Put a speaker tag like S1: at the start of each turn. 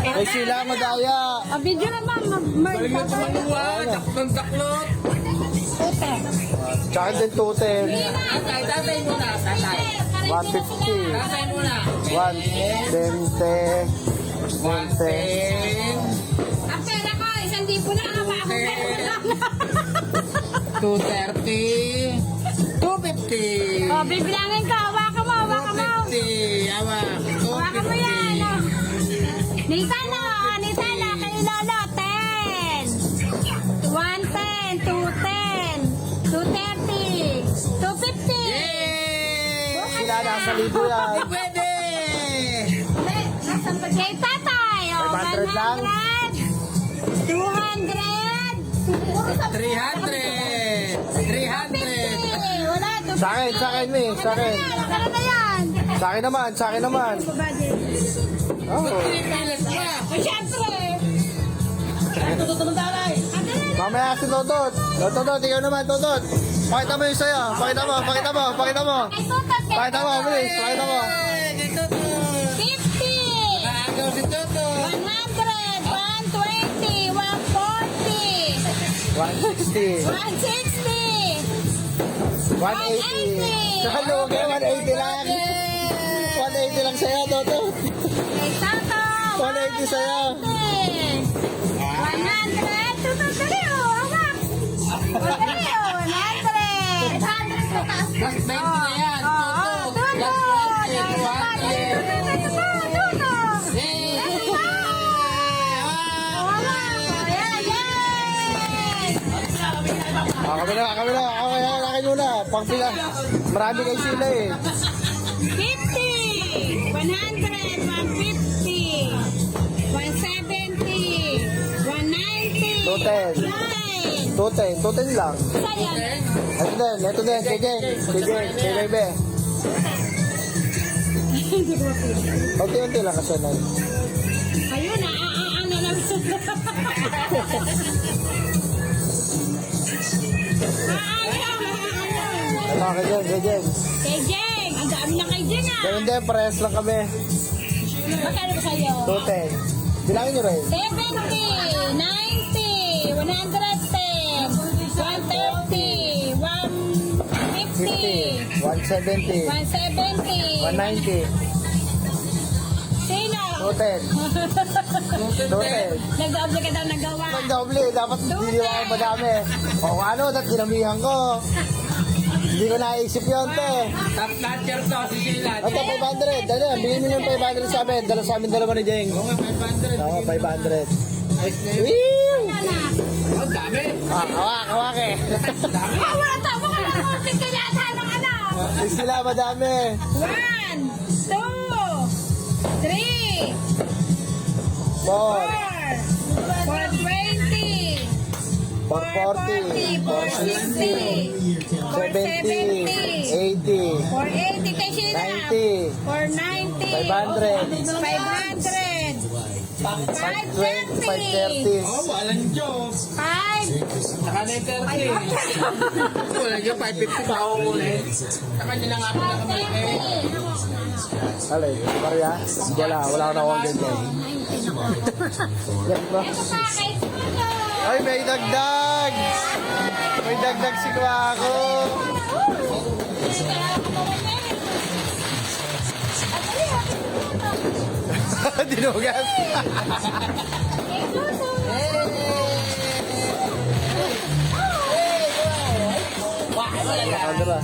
S1: Ay sila madaya.
S2: Video naman,
S3: Balik na tumaluwa, takot taklot.
S2: Ute.
S1: Tsaka din 210.
S3: Tatay muna, tatay.
S1: 150.
S3: Tatay muna.
S1: 120. 110.
S2: Ang pera ko, 1,000 na ang ako.
S3: 230. 250.
S2: Oh, bibilangin ka. Hawakan mo, hawakan mo.
S3: 250. Awa.
S2: Hawakan mo yan. Oh. Nitano, Nitano, kayo lolo, 10. 110, 210, 230, 250.
S3: Yay!
S1: Sila nasa libo yan.
S3: Pwede!
S2: Kay tatay, oh,
S1: 500 lang.
S2: 100, 200,
S3: 300. 300.
S2: wala,
S1: Sa akin, Mi. Sa akin.
S2: Nakala na yan.
S1: Sa akin naman. Oh.
S3: Pinipilit ka.
S2: O, syempre.
S1: Mamaya si Totot. Totot, ikaw naman, Totot. Pakita mo yung sayo. Pakita mo.
S2: Ay, tutot, kay
S1: Pakita mo, bilis. Pakita mo.
S3: Dito to.
S2: 50,
S3: Nakagaw si Toto.
S2: 100, 120, 140,
S1: 160.
S2: 160,
S1: 180. Saka lugi, 180 lang. 180 lang sa'yo, Totot.
S2: kay Tato,
S1: 180 sa'yo.
S2: 100, tutot, dali, oh, hawak. Dali, oh, 100, 100 sa taas.
S3: Last 20 na yan. Toto. Last 20. 200. Yay!
S1: Kami na. Akin muna. Pangpila. Marami kayo sila eh.
S2: 50, 100, 150, 170, 190,
S1: 210. 210 lang.
S2: Sayang.
S1: Ito din. Kay Bebe. Unti-unti lang kasi na.
S2: Ayun na, ano lang.
S1: Bakit yan, kay Jen?
S2: Kay Jeng, ang dami na kay Jeng ah.
S1: Ganun din, parehas lang kami.
S2: Magkano ba sa'yo?
S1: 210. Bilangin nyo rin.
S2: 70, 90, 110, 130, 150,
S1: 50, 170,
S2: 170.
S1: 190,
S2: Sino?
S1: 210. 210.
S2: Nag-doble ka daw nagawa.
S1: Pag-doble, dapat hindi ako madami. O ano, dapat ginamihan ko. Hindi ko naisip yun, te.
S3: Top notcher to si Sheila.
S1: Ito, 500. Ano, bigyan nyo ng 500 sa amin. Dala sa amin dalawa ni Jeng.
S3: Oo nga, 500.
S1: Oo, 500.
S3: Ayos na yun.
S1: Woo!
S2: Ano?
S3: Ang dami.
S1: Hawak eh.
S3: Dami.
S2: Oh, wala tama ka lang konting kailangan ng ano.
S1: Sila, madami.
S2: 1, 2, 3,
S1: 4,
S2: 4, 420,
S1: 440,
S2: 460,
S1: 70, 80,
S2: 480 kay Sheila.
S1: 90,
S2: 490,
S1: 500,
S2: 500,
S1: 530,
S3: Oh, walang joke.
S2: 5,
S3: Saka na yung 30. Walang joke, 550 pa ako ulit. Sa kanya lang ako nakamali.
S1: alay, Maria, wala ko na akong ganyan. Yan ba?
S2: ito pa kay Suno.
S1: Ay, may dagdag! May dagdag si Kwako! Dinugas! Ano ba?